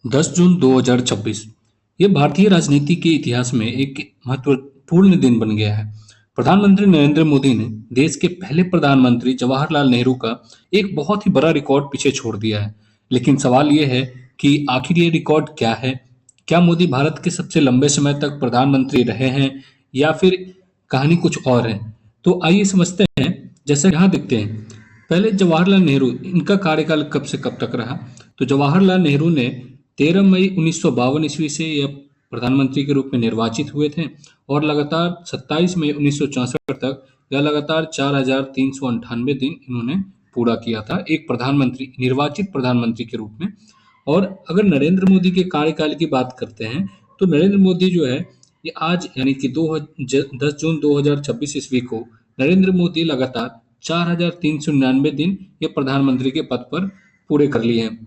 10 जून 2026 ये भारतीय राजनीति के इतिहास में एक महत्वपूर्ण दिन बन गया है। प्रधानमंत्री नरेंद्र मोदी ने देश के पहले प्रधानमंत्री जवाहरलाल नेहरू का एक बहुत ही बड़ा रिकॉर्ड पीछे छोड़ दिया है। लेकिन सवाल ये है कि आखिर ये रिकॉर्ड क्या है? क्या मोदी भारत के सबसे लंबे समय तक प्रधानमंत्री रहे हैं या फिर कहानी कुछ और है? तो आइए समझते हैं। जैसे यहाँ देखते हैं, पहले जवाहरलाल नेहरू, इनका कार्यकाल कब से कब तक रहा? तो जवाहरलाल नेहरू ने 13 मई 1952 ईस्वी से यह प्रधानमंत्री के रूप में निर्वाचित हुए थे और लगातार 27 मई 1964 तक या लगातार 4,398 दिन इन्होंने पूरा किया था एक प्रधानमंत्री, निर्वाचित प्रधानमंत्री के रूप में। और अगर नरेंद्र मोदी के कार्यकाल की बात करते हैं तो नरेंद्र मोदी जो है, ये आज यानी कि 10 जून 2026 ईस्वी को नरेंद्र मोदी लगातार 4,399 दिन ये प्रधानमंत्री के पद पर पूरे कर लिए हैं।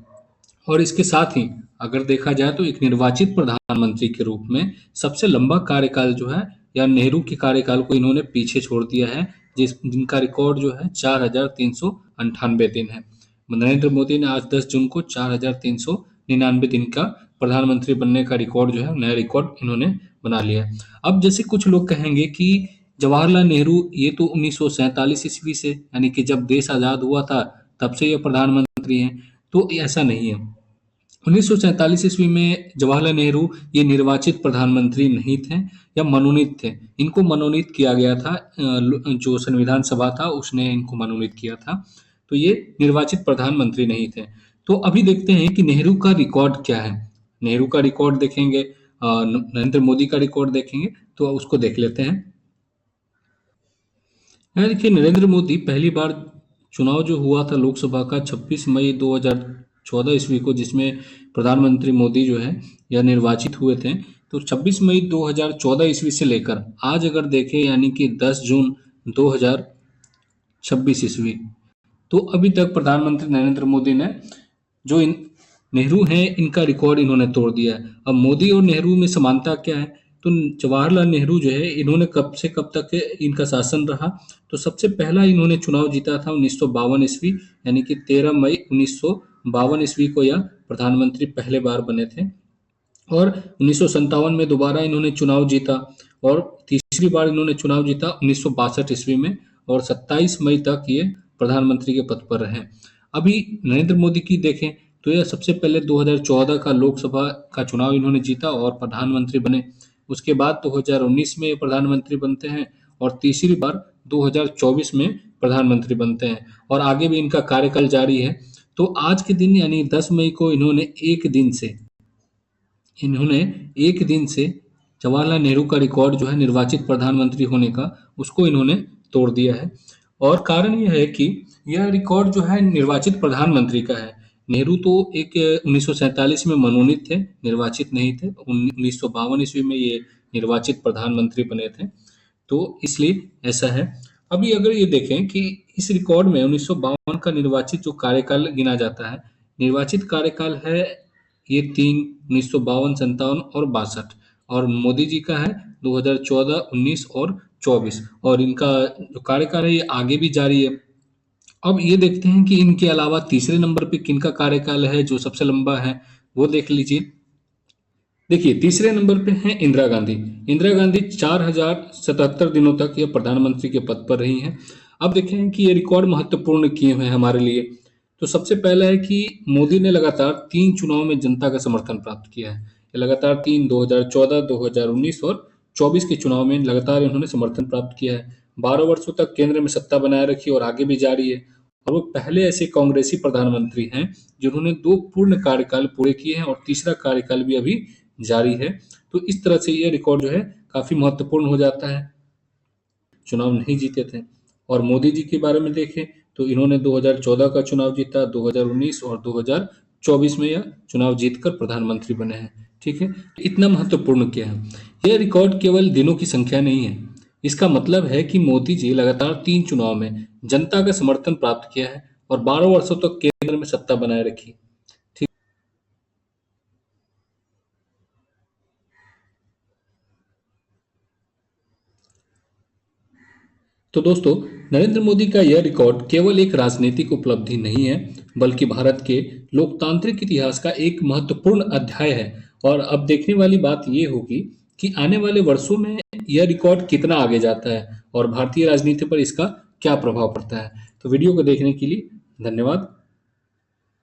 और इसके साथ ही अगर देखा जाए तो एक निर्वाचित प्रधानमंत्री के रूप में सबसे लंबा कार्यकाल जो है, या नेहरू के कार्यकाल को इन्होंने पीछे छोड़ दिया है, जिनका रिकॉर्ड जो है 4,398 दिन है। नरेंद्र मोदी ने आज 10 जून को 4,399 दिन का प्रधानमंत्री बनने का रिकॉर्ड जो है, नया रिकॉर्ड इन्होंने बना लिया है। अब जैसे कुछ लोग कहेंगे कि जवाहरलाल नेहरू ये तो 1947 ईस्वी से, यानी कि जब देश आज़ाद हुआ था तब से ये प्रधानमंत्री हैं। तो ऐसा नहीं है। 1947 ईस्वी में जवाहरलाल नेहरू ये निर्वाचित प्रधानमंत्री नहीं थे या मनोनीत थे। इनको मनोनीत किया गया था, जो संविधान सभा था उसने इनको मनोनीत किया था। तो ये निर्वाचित प्रधानमंत्री नहीं थे। तो अभी देखते हैं कि नेहरू का रिकॉर्ड क्या है। नेहरू का रिकॉर्ड देखेंगे, नरेंद्र मोदी का रिकॉर्ड देखेंगे, तो उसको देख लेते हैं। यहाँ देखिए, नरेंद्र मोदी पहली बार चुनाव जो हुआ था लोकसभा का 26 मई 2014 ईस्वी को, जिसमें प्रधानमंत्री मोदी जो है यह निर्वाचित हुए थे। तो 26 मई 2014 ईस्वी से लेकर आज अगर देखें, यानी कि 10 जून 2026 ईस्वी, तो अभी तक प्रधानमंत्री नरेंद्र मोदी ने जो इन नेहरू हैं, इनका रिकॉर्ड इन्होंने तोड़ दिया है। अब मोदी और नेहरू में समानता क्या है? तो जवाहरलाल नेहरू जो है, इन्होंने कब से कब तक इनका शासन रहा? तो सबसे पहला इन्होंने चुनाव जीता था 1952 ईस्वी, यानी कि 13 मई 1952 ईस्वी को यह प्रधानमंत्री पहले बार बने थे। और 1957 में दोबारा इन्होंने चुनाव जीता और तीसरी बार इन्होंने चुनाव जीता 1962 ईस्वी में, और 27 मई तक ये प्रधानमंत्री के पद पर रहे। अभी नरेंद्र मोदी की देखें तो यह सबसे पहले 2014 का लोकसभा का चुनाव इन्होंने जीता और प्रधानमंत्री बने। उसके बाद 2019 में ये प्रधानमंत्री बनते हैं और तीसरी बार 2024 में प्रधानमंत्री बनते हैं, और आगे भी इनका कार्यकाल जारी है। तो आज के दिन यानी 10 मई को इन्होंने एक दिन से जवाहरलाल नेहरू का रिकॉर्ड जो है निर्वाचित प्रधानमंत्री होने का, उसको इन्होंने तोड़ दिया है। और कारण यह है कि यह रिकॉर्ड जो है निर्वाचित प्रधानमंत्री का है। नेहरू तो एक 1947 में मनोनीत थे, निर्वाचित नहीं थे। 1952 ईस्वी में ये निर्वाचित प्रधानमंत्री बने थे। तो इसलिए ऐसा है। अभी अगर ये देखें कि इस रिकॉर्ड में 1952 का निर्वाचित जो कार्यकाल गिना जाता है, निर्वाचित कार्यकाल है ये 3, 1952, 57 और 62। और मोदी जी का है 2014, 19 और 24, और इनका जो कार्यकाल है ये आगे भी जारी है। अब ये देखते हैं कि इनके अलावा तीसरे नंबर पे किनका कार्यकाल है जो सबसे लंबा है, वो देख लीजिए। देखिए, तीसरे नंबर पे हैं इंदिरा गांधी। इंदिरा गांधी 4,077 दिनों तक ये प्रधानमंत्री के पद पर रही हैं। अब देखें कि ये रिकॉर्ड महत्वपूर्ण क्यों है हमारे लिए। तो सबसे पहला है कि मोदी ने लगातार 3 चुनाव में जनता का समर्थन प्राप्त किया है। ये लगातार 3, 2014, 2019 और 24 के चुनाव में लगातार इन्होंने समर्थन प्राप्त किया है। 12 वर्षों तक केंद्र में सत्ता बनाए रखी और आगे भी जारी है। और वो पहले ऐसे कांग्रेसी प्रधानमंत्री हैं जिन्होंने 2 पूर्ण कार्यकाल पूरे किए हैं और तीसरा कार्यकाल भी अभी जारी है। तो इस तरह से ये रिकॉर्ड जो है काफ़ी महत्वपूर्ण हो जाता है। चुनाव नहीं जीते थे। और मोदी जी के बारे में देखें तो इन्होंने 2014 का चुनाव जीता, 2019 और 2024 में यह चुनाव जीतकर प्रधानमंत्री बने हैं। ठीक है, तो इतना महत्वपूर्ण क्या है? यह रिकॉर्ड केवल दिनों की संख्या नहीं है। इसका मतलब है कि मोदी जी लगातार 3 चुनाव में जनता का समर्थन प्राप्त किया है और 12 वर्षों तक केंद्र में सत्ता बनाए रखी। ठीक। तो दोस्तों, नरेंद्र मोदी का यह रिकॉर्ड केवल एक राजनीतिक उपलब्धि नहीं है, बल्कि भारत के लोकतांत्रिक इतिहास का एक महत्वपूर्ण अध्याय है। और अब देखने वाली बात यह होगी कि आने वाले वर्षों में यह रिकॉर्ड कितना आगे जाता है और भारतीय राजनीति पर इसका क्या प्रभाव पड़ता है। तो वीडियो को देखने के लिए धन्यवाद।